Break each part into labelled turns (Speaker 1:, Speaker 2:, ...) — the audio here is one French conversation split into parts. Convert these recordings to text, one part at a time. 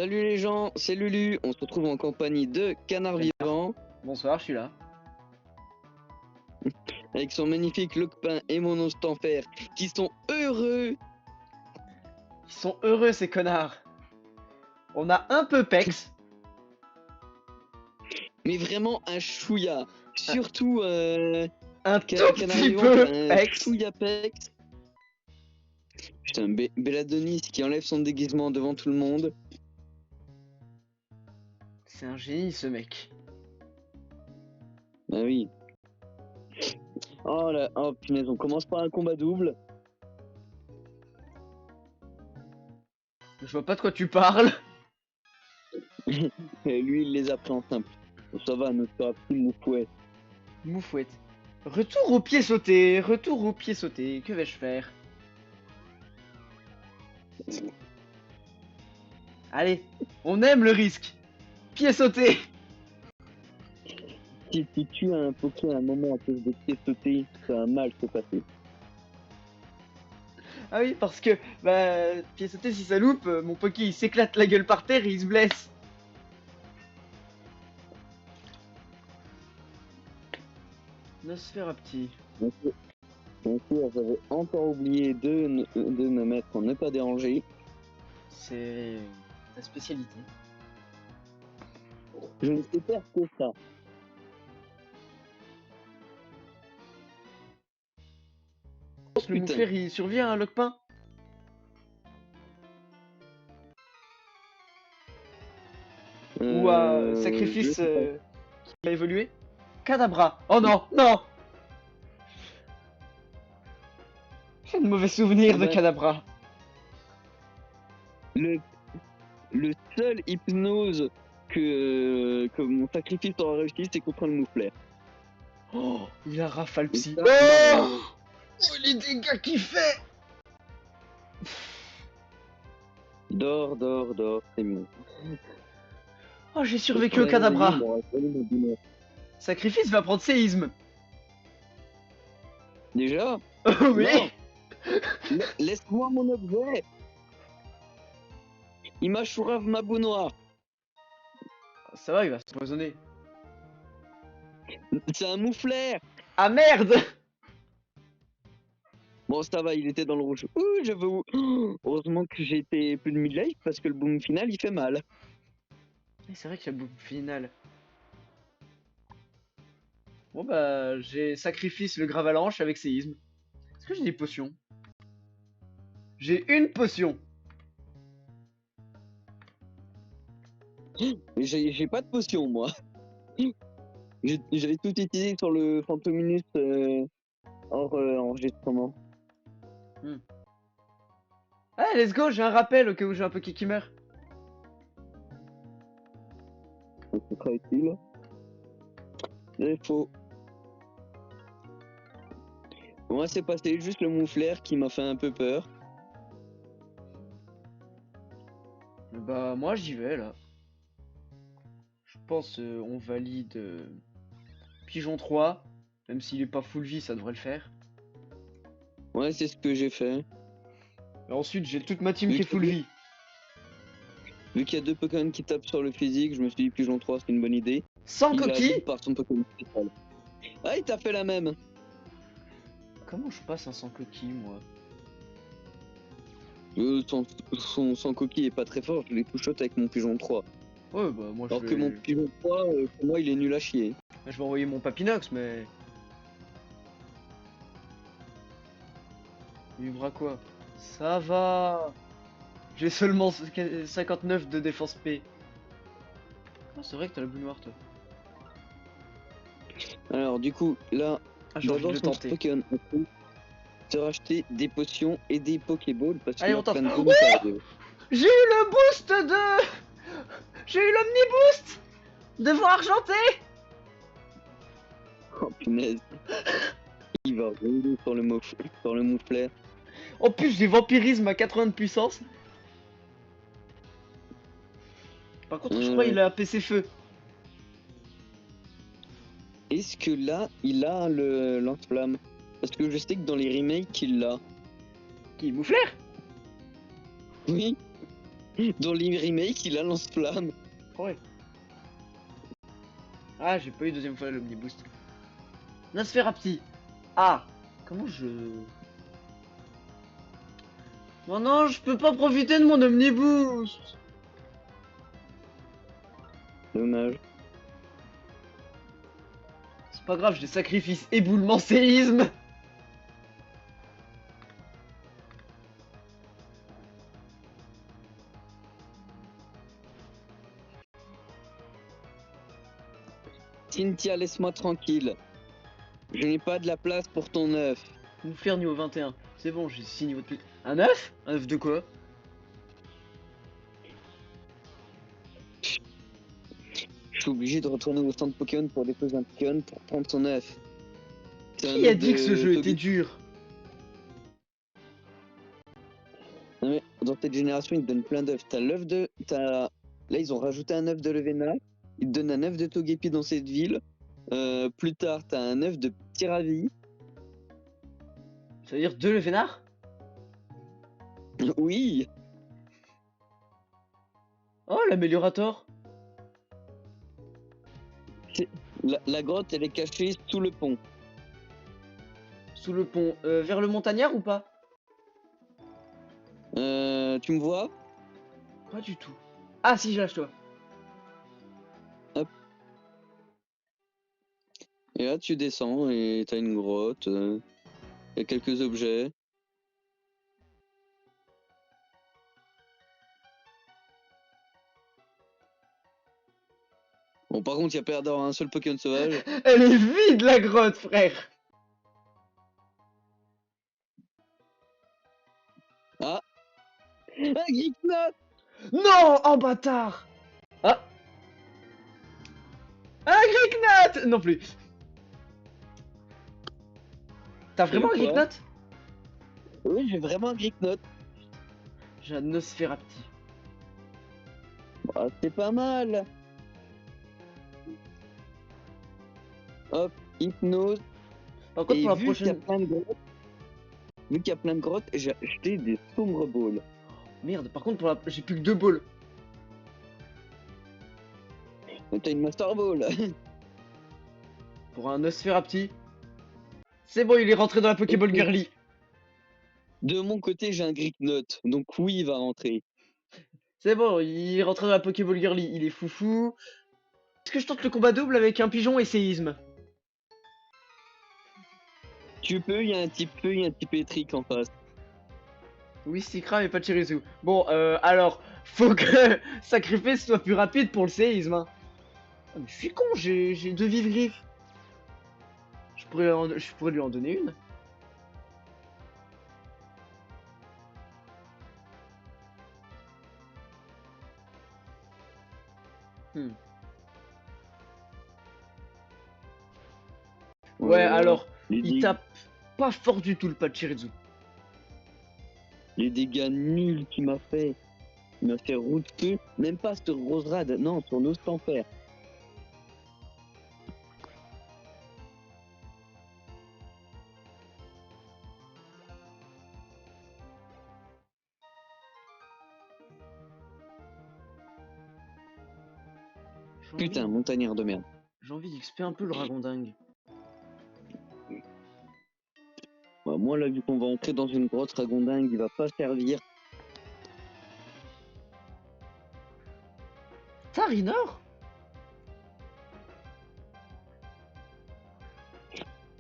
Speaker 1: Salut les gens, c'est Lulu, on se retrouve en compagnie de Canard Vivant,
Speaker 2: Bonsoir, je suis là.
Speaker 1: avec son magnifique Loquepin et mon Ostenfer, qui sont heureux.
Speaker 2: Ils sont heureux ces connards. On a un peu pex.
Speaker 1: Mais vraiment un chouïa, surtout
Speaker 2: Un tout
Speaker 1: Canard
Speaker 2: petit
Speaker 1: Vivant,
Speaker 2: peu
Speaker 1: un
Speaker 2: pex.
Speaker 1: chouïa pex. Putain, Belladonis qui enlève son déguisement devant tout le monde.
Speaker 2: C'est un génie ce mec.
Speaker 1: Ah oui. Oh là, oh punaise, on commence par un combat double.
Speaker 2: Je vois pas de quoi tu parles.
Speaker 1: Et lui, il les a pris en simple. Ça va, notre petit moufouet.
Speaker 2: Moufouette. Retour au pied sauté, retour au pied sauté. Que vais-je faire? Allez, on aime le risque. Pied sauté.
Speaker 1: Si tu tues un Poké à un moment à cause de pied sauté, ça va mal se passer.
Speaker 2: Ah oui, parce que, pied sauté, si ça loupe, mon Poké il s'éclate la gueule par terre et il se blesse. Nosferapti.
Speaker 1: Bien sûr, j'avais encore oublié de me mettre en ne pas déranger.
Speaker 2: C'est ta spécialité.
Speaker 1: Je ne sais faire que ça.
Speaker 2: Le mouflaire il survit à un Loquepin. Ou à sacrifice qui a évolué. Kadabra. Oh non, non. J'ai de mauvais souvenirs de Kadabra.
Speaker 1: Le seul hypnose que mon sacrifice aura réussi, c'est contre le mouflaire.
Speaker 2: Oh, il a rafale psy.
Speaker 1: Oh,
Speaker 2: oh les dégâts qu'il fait.
Speaker 1: Dors, c'est bon.
Speaker 2: Oh, j'ai survécu au Kadabra. Sacrifice va prendre séisme.
Speaker 1: Déjà?
Speaker 2: Oui.
Speaker 1: Laisse-moi mon objet. Il m'a chourave ma boue noire.
Speaker 2: Ça va, il va s'empoisonner.
Speaker 1: C'est un mouflaire.
Speaker 2: Ah merde.
Speaker 1: Bon, ça va, il était dans le rouge. Ouh, j'avais... Heureusement que j'ai été plus de mid-life parce que le boom final, il fait mal.
Speaker 2: C'est vrai qu'il y a beaucoup de finale. Bon bah, j'ai sacrifice le gravalanche avec séisme. Est-ce que j'ai des potions? J'ai une potion.
Speaker 1: J'ai pas de potion, moi. J'avais tout utilisé sur le Fantominus hors enregistrement.
Speaker 2: Allez, let's go, j'ai un rappel au cas où j'ai un Poké qui meurt.
Speaker 1: C'est très utile. C'est faux. Moi, c'est passé juste le mouflaire qui m'a fait un peu peur.
Speaker 2: Bah, moi j'y vais là. Je pense on valide Pigeon 3. Même s'il est pas full vie, ça devrait le faire.
Speaker 1: Ouais, c'est ce que j'ai fait.
Speaker 2: Et ensuite, j'ai toute ma team qui est full vie.
Speaker 1: Vu qu'il y a deux Pokémon qui tapent sur le physique, je me suis dit Pigeon 3 c'est une bonne idée.
Speaker 2: Sans
Speaker 1: Il a
Speaker 2: coquille
Speaker 1: dit par son Pokémon spécial. Ah, il t'a fait la même.
Speaker 2: Comment je passe un sans coquille, moi?
Speaker 1: Son coquille est pas très fort, je l'ai tout-shot avec mon Pigeon 3.
Speaker 2: Ouais, bah moi
Speaker 1: Alors
Speaker 2: je
Speaker 1: que
Speaker 2: vais...
Speaker 1: mon Pigeon 3, pour moi, il est nul à chier.
Speaker 2: Je vais envoyer mon Papinox, mais... Il vivra quoi? Ça va. J'ai seulement 59 de défense P. Oh, c'est vrai que t'as la boule noire, toi.
Speaker 1: Alors, du coup, là,
Speaker 2: Ah, j'ai envie de
Speaker 1: d'abord,
Speaker 2: le
Speaker 1: son
Speaker 2: tenter.
Speaker 1: Pokémon, on peut se racheter des potions et des Pokéballs parce
Speaker 2: Allez,
Speaker 1: qu'il
Speaker 2: on tente.
Speaker 1: prennent
Speaker 2: Oh,
Speaker 1: bonus.
Speaker 2: j'ai eu le boost de... J'ai eu l'omniboost de voix argenté.
Speaker 1: Oh punaise. Il va rouler sur le mouflaire.
Speaker 2: En plus, j'ai vampirisme à 80 de puissance. Par contre, je crois qu'il a un PC feu.
Speaker 1: Est-ce que là, il a le lance-flamme? Parce que je sais que dans les remakes, il l'a.
Speaker 2: Qui, Mouflaire?
Speaker 1: Oui. Dans les remakes, il a lance-flamme.
Speaker 2: Ouais. Ah, j'ai pas eu deuxième fois l'omniboost. Nosferapti. Ah, comment je... Non, non, je peux pas profiter de mon omniboost.
Speaker 1: Dommage.
Speaker 2: C'est pas grave, j'ai sacrifice éboulement séisme.
Speaker 1: Cynthia, laisse-moi tranquille. Je n'ai pas de la place pour ton œuf.
Speaker 2: Nous faire niveau 21. C'est bon, j'ai 6 niveaux de plus. Un œuf? Un œuf de quoi?
Speaker 1: Je suis obligé de retourner au centre Pokémon pour déposer un Pokémon pour prendre son œuf.
Speaker 2: Qui a dit que ce jeu était dur?
Speaker 1: Non mais dans cette génération, ils te donnent plein d'œufs. T'as l'œuf de... Là, ils ont rajouté un œuf de Levena. Ils te donnent un œuf de Togepi dans cette ville. Plus tard, t'as un œuf de Ptiravi.
Speaker 2: Ça veut dire 2 le vénard?
Speaker 1: Oui.
Speaker 2: Oh, l'améliorator.
Speaker 1: La grotte, elle est cachée sous le pont.
Speaker 2: Sous le pont. Vers le montagnard ou pas?
Speaker 1: Tu me vois?
Speaker 2: Pas du tout. Ah si, je lâche toi.
Speaker 1: Hop. Et là, tu descends et t'as une grotte. Y a quelques objets. Bon, par contre, il y a pas l'air d'avoir un seul Pokémon sauvage.
Speaker 2: Elle est vide la grotte, frère.
Speaker 1: Ah! Un Geeknot!
Speaker 2: Non, en bâtard. Ah. Un Gricknot. Non plus. T'as vraiment un
Speaker 1: quoi?
Speaker 2: Gricknot?
Speaker 1: Oui, j'ai vraiment un Geeknot.
Speaker 2: J'ai un Nosferapti.
Speaker 1: Bah, c'est pas mal. Hop, hypnose.
Speaker 2: Par contre,
Speaker 1: Et
Speaker 2: pour la
Speaker 1: vu qu'il y a
Speaker 2: prochaine...
Speaker 1: plein de grottes, j'ai acheté des sombres balls.
Speaker 2: Merde, par contre, pour la... j'ai plus que 2 balls.
Speaker 1: Mais t'as une Master Ball.
Speaker 2: Pour un Nosferapti. C'est bon, il est rentré dans la Pokéball Girly.
Speaker 1: De mon côté, j'ai un Geeknot. Donc oui, il va rentrer.
Speaker 2: C'est bon, il est rentré dans la Pokéball Girly. Il est foufou. Est-ce que je tente le combat double avec un pigeon et séisme?
Speaker 1: Tu peux, il y a un type électrique en face.
Speaker 2: Oui, Stikra, mais pas de Chirisu. Bon, alors, faut que Sacrifice soit plus rapide pour le séisme. Hein. Ah, mais je suis con, j'ai 2 vives griffes. Je pourrais lui en donner une. Hmm. Ouais, alors, il tape pas fort du tout le Pachirisu.
Speaker 1: Les dégâts nuls qu'il m'a fait. Il m'a fait roue de feu. Même pas sur Roserad, non, sur Nostampère. Putain, montagnard de merde.
Speaker 2: J'ai envie d'XP un peu le ragondingue.
Speaker 1: Bah, moi, là, vu qu'on va entrer dans une grotte, Ragondingue, il va pas servir.
Speaker 2: Tarinor?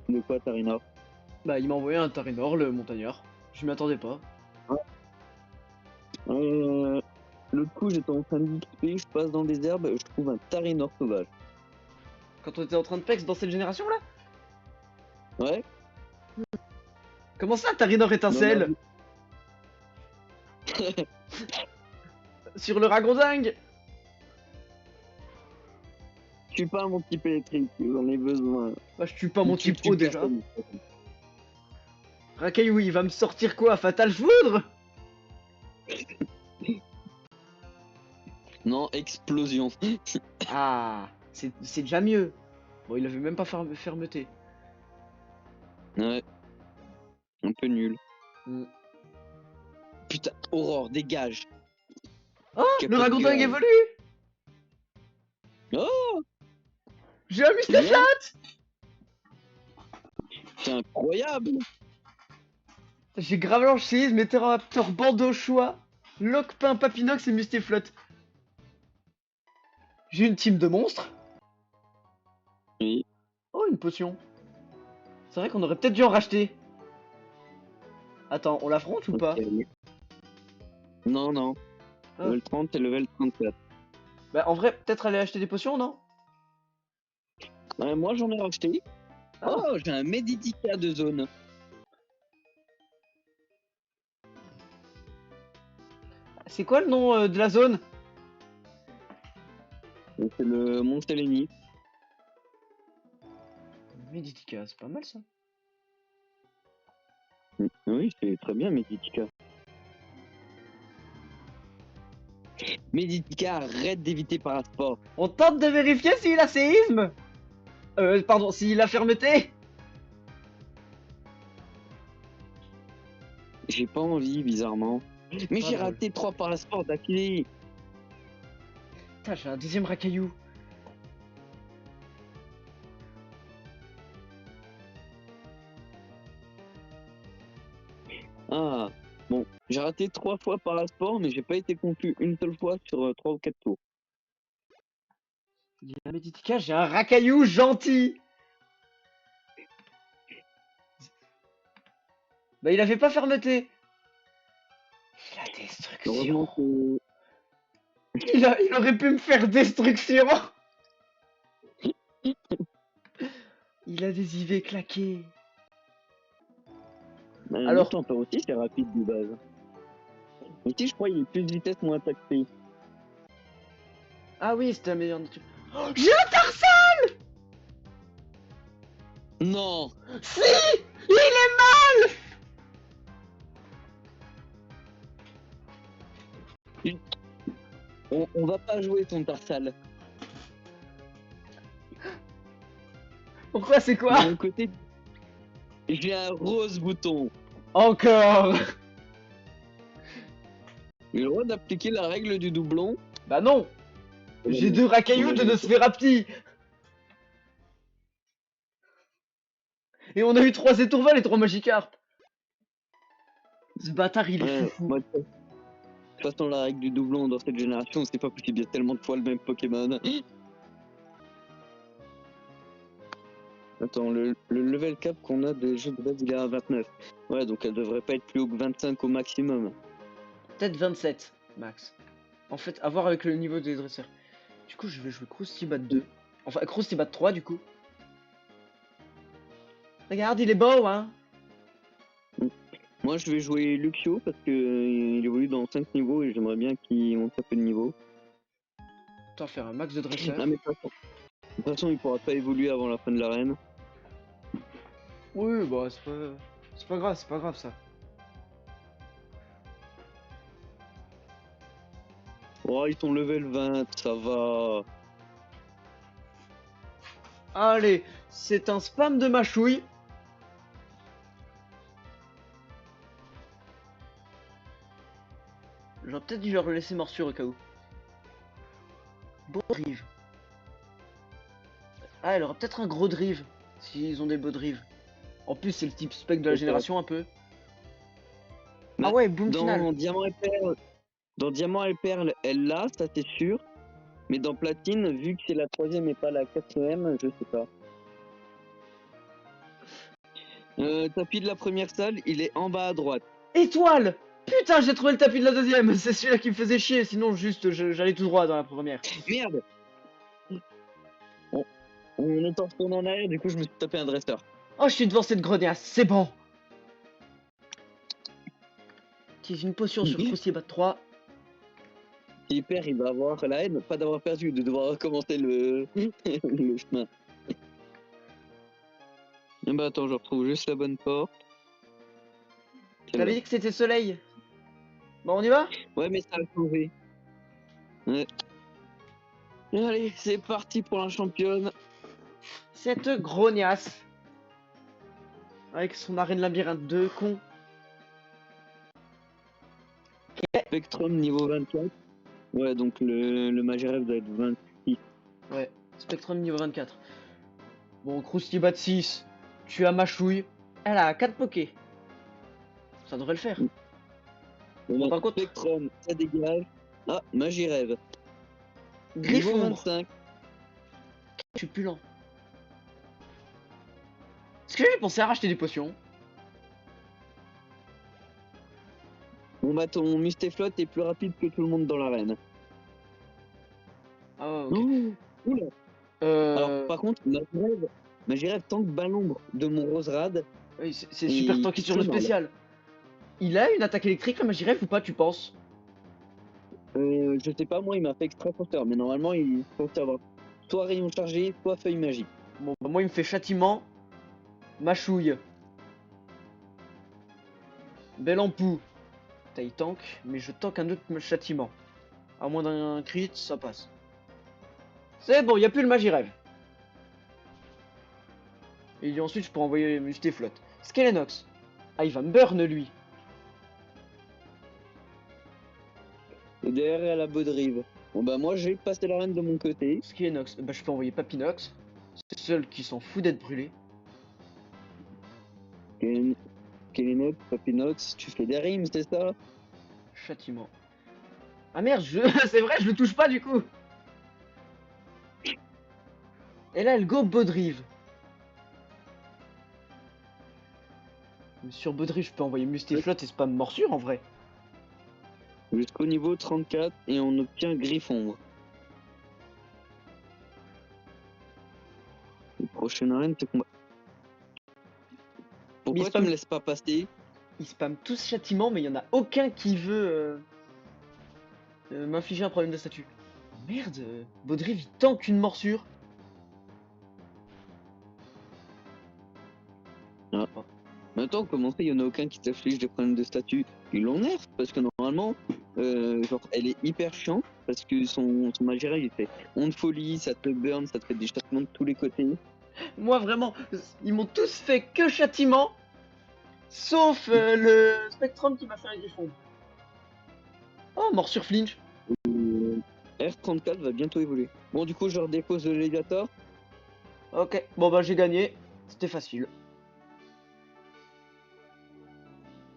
Speaker 1: De quoi, Tarinor?
Speaker 2: Bah, il m'a envoyé un Tarinor, le montagnard. Je m'y attendais pas.
Speaker 1: L'autre coup, j'étais en train de d'XP, je passe dans les herbes, je trouve un Tarinor sauvage.
Speaker 2: Quand on était en train de pex dans cette génération là?
Speaker 1: Ouais.
Speaker 2: Comment ça, Tarinor étincelle? Sur le ragondingue?
Speaker 1: Je suis pas mon type électrique, j'en ai besoin.
Speaker 2: Bah, je tue pas mon type O déjà. Racaillou, il va me sortir quoi? Fatal Foudre?
Speaker 1: Non, explosion.
Speaker 2: Ah, c'est déjà mieux. Bon, il avait même pas fermeté.
Speaker 1: Ouais. Un peu nul.
Speaker 2: Mm.
Speaker 1: Putain, Aurore, dégage.
Speaker 2: Oh,
Speaker 1: Qui a
Speaker 2: le
Speaker 1: pas de
Speaker 2: Ragondang
Speaker 1: gueule.
Speaker 2: évolue.
Speaker 1: Oh,
Speaker 2: J'ai un
Speaker 1: c'est bien.
Speaker 2: Mustaflate.
Speaker 1: C'est incroyable.
Speaker 2: J'ai Gravelanche, Séisme, Météoraptor, Bandeau, Choix, Lockpin, Papinox et Mustéflotte. J'ai une team de monstres.
Speaker 1: Oui.
Speaker 2: Oh, une potion. C'est vrai qu'on aurait peut-être dû en racheter. Attends, on l'affronte ou pas?
Speaker 1: Ok. Non, non.
Speaker 2: Ah.
Speaker 1: Level 30 et level 34.
Speaker 2: Bah, en vrai, peut-être aller acheter des potions, non?
Speaker 1: Moi, j'en ai racheté.
Speaker 2: Ah.
Speaker 1: Oh, j'ai un Meditica de zone.
Speaker 2: C'est quoi le nom de la zone?
Speaker 1: C'est le Mont Sélénie.
Speaker 2: Meditica, c'est pas mal ça.
Speaker 1: Oui, c'est très bien, Meditica. Meditica, arrête d'éviter Parasport.
Speaker 2: On tente de vérifier s'il a séisme. Pardon, s'il a fermeté.
Speaker 1: J'ai pas envie, bizarrement. Mais
Speaker 2: Pas
Speaker 1: j'ai
Speaker 2: drôle.
Speaker 1: raté 3 Parasport d'affilée.
Speaker 2: Putain, j'ai un deuxième racaillou.
Speaker 1: Ah, bon, j'ai raté 3 fois Parasport, mais j'ai pas été conclu une seule fois sur 3 ou 4 tours.
Speaker 2: Il y a un Meditica, j'ai un racaillou gentil. Bah, il avait pas fermeté. La destruction.
Speaker 1: Heureusement que...
Speaker 2: Il aurait pu me faire destruction. Il a des IV claqués.
Speaker 1: Le
Speaker 2: Alors,
Speaker 1: Tempère aussi, c'est rapide de base. Aussi, je crois qu'il est plus de vitesse, moins attaque speed.
Speaker 2: ah oui, c'était la meilleure nature. Oh, j'ai un Tarzan.
Speaker 1: Non.
Speaker 2: Si, il est mal.
Speaker 1: On va pas jouer ton Tarsal.
Speaker 2: Pourquoi c'est
Speaker 1: De
Speaker 2: quoi?
Speaker 1: mon côté, j'ai un rose bouton.
Speaker 2: Encore.
Speaker 1: J'ai le droit d'appliquer la règle du doublon.
Speaker 2: Bah non. J'ai deux racailloux de Nosferapti. Et on a eu 3 étourvals et 3 Magikarp. Ce bâtard, il est foufou.
Speaker 1: De toute façon, la règle du doublon dans cette génération, c'est pas possible. Il y a tellement de fois le même Pokémon. Attends, le level cap qu'on a des jeux de base, il est à 29. Ouais, donc elle devrait pas être plus haut que 25 au maximum.
Speaker 2: Peut-être 27, max. En fait, à voir avec le niveau des dresseurs. Du coup, je vais jouer Croustibat 2. Enfin, Croustibat 3, du coup. Regarde, il est beau, hein.
Speaker 1: Moi, je vais jouer Luxio parce que il évolue dans 5 niveaux et j'aimerais bien qu'il monte un peu de niveau.
Speaker 2: Attends, faire un max de dresseurs.
Speaker 1: Ah, mais de toute façon, il pourra pas évoluer avant la fin de l'arène.
Speaker 2: Oui, bah, c'est pas grave, c'est pas grave, ça.
Speaker 1: Oh, ils sont level 20, ça va.
Speaker 2: Allez, c'est un spam de mâchouille. J'aurais peut-être dû leur laisser morsure au cas où. Beau drive. Ah, elle aura peut-être un gros drive. S'ils ont des beaux drives. En plus, c'est le type spec de la génération un peu.
Speaker 1: Bah,
Speaker 2: Ah ouais, boom
Speaker 1: dans
Speaker 2: final.
Speaker 1: Diamant et Perle, elle l'a, ça c'est sûr. Mais dans Platine, vu que c'est la 3ème et pas la 4ème, je sais pas. Tapis de la première salle, il est en bas à droite.
Speaker 2: Étoile. Putain, j'ai trouvé le tapis de la deuxième. C'est celui-là qui me faisait chier. Sinon, juste, j'allais tout droit dans la première.
Speaker 1: Merde. On est en retourné en arrière, du coup je me suis tapé un dresseur.
Speaker 2: Oh, je suis devant cette grognasse. C'est bon. Utilise une potion sur Croustibat 3.
Speaker 1: S'il perd, il va avoir la haine, pas d'avoir perdu, de devoir recommencer le, le chemin. Ah bah attends, je retrouve juste la bonne porte.
Speaker 2: T'avais dit que c'était soleil. Bon, on y va?
Speaker 1: Ouais, mais ça a changé. Ouais. Allez, c'est parti pour la championne.
Speaker 2: Cette grognasse. Avec son arène labyrinthe de con.
Speaker 1: Spectrum niveau 24. Ouais, donc le Magiref doit être 26.
Speaker 2: Ouais, Spectrum niveau 24. Bon, Croustibat 6, tu as Machouille. Elle a 4 pokés. Ça devrait le faire. Bon, par contre,
Speaker 1: Spectrum, ça dégage. Ah, Magiref. Niveau
Speaker 2: Griffon,
Speaker 1: 25.
Speaker 2: je suis plus lent. Est-ce que j'ai pensé à racheter des potions?
Speaker 1: Bon bah ton Mustéflotte est plus rapide que tout le monde dans l'arène.
Speaker 2: Ah ouais, ok.
Speaker 1: Ouh, oula. Alors
Speaker 2: Euh...
Speaker 1: par contre, Magiref tank bas l'ombre de mon Roserad.
Speaker 2: Oui, c'est
Speaker 1: Et
Speaker 2: super tanky
Speaker 1: il
Speaker 2: sur
Speaker 1: fait
Speaker 2: le
Speaker 1: mal.
Speaker 2: spécial. Il a une attaque électrique, le Magiref, ou pas, tu penses?
Speaker 1: Je sais pas, moi il m'a fait extra forteur, mais normalement il faut savoir soit rayon chargé, soit feuille magique.
Speaker 2: Bon, bah, moi, il me fait châtiment, Machouille. Belle empoux. Taille tank, mais je tank un autre châtiment. À moins d'un crit, ça passe. C'est bon, il a plus le Magiref. Et ensuite, je peux envoyer Mustéflotte. Skelenox. Ah, il va me burn, lui.
Speaker 1: Et derrière elle a Bodrive. Bon bah moi j'ai passé l'arène de mon côté.
Speaker 2: Skelenox. Bah, je peux envoyer Papinox. C'est le seul qui s'en fout d'être brûlé.
Speaker 1: Kelenox, Papinox, tu fais des rimes, c'est ça?
Speaker 2: Châtiment. Ah merde, c'est vrai, je le touche pas du coup. Et là, elle go Bodrive. Mais sur Bodrive, je peux envoyer Mustéflotte et spam morsure en vrai.
Speaker 1: Jusqu'au niveau 34 et on obtient Griffon. Prochaine arène te combat. Pourquoi tu
Speaker 2: spam-
Speaker 1: me laisses pas passer?
Speaker 2: Ils spam tous châtiment, mais il y en a aucun qui veut m'infliger un problème de statut. Merde, Bodrive il tank une morsure.
Speaker 1: Ah. Maintenant, comment ça, il y en a aucun qui t'afflige des problèmes de statut? Ils l'ont nerf parce que normalement, genre, elle est hyper chiante parce que son Magiref il fait onde folie, ça te burn, ça te fait des châtiments de tous les côtés.
Speaker 2: Moi vraiment, ils m'ont tous fait que châtiment, sauf le Spectrum qui m'a fait un griffon. Oh, morsure flinch.
Speaker 1: R34 va bientôt évoluer. Bon, du coup, je redépose le Léviator.
Speaker 2: Ok, bon bah j'ai gagné, c'était facile.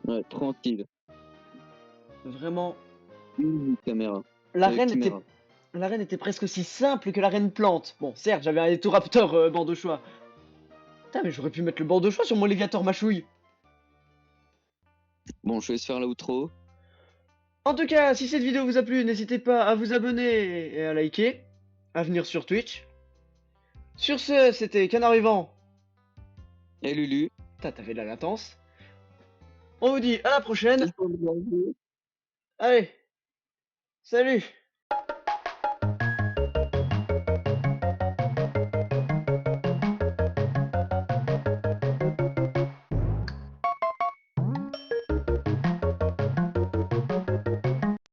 Speaker 1: Ouais, tranquille.
Speaker 2: Vraiment,
Speaker 1: Caméra.
Speaker 2: l'arène était,
Speaker 1: Chimera.
Speaker 2: l'arène était presque aussi simple que l'arène plante. Bon, certes, j'avais un Etoraptor bord de choix. Putain, mais j'aurais pu mettre le bord de choix sur mon Léviator machouille.
Speaker 1: Bon, je vais se faire l'outro.
Speaker 2: En tout cas, si cette vidéo vous a plu, n'hésitez pas à vous abonner et à liker, à venir sur Twitch. Sur ce, c'était Canard Vivant.
Speaker 1: Et Lulu.
Speaker 2: Putain, t'avais de la latence. On vous dit à la prochaine. Allez, salut!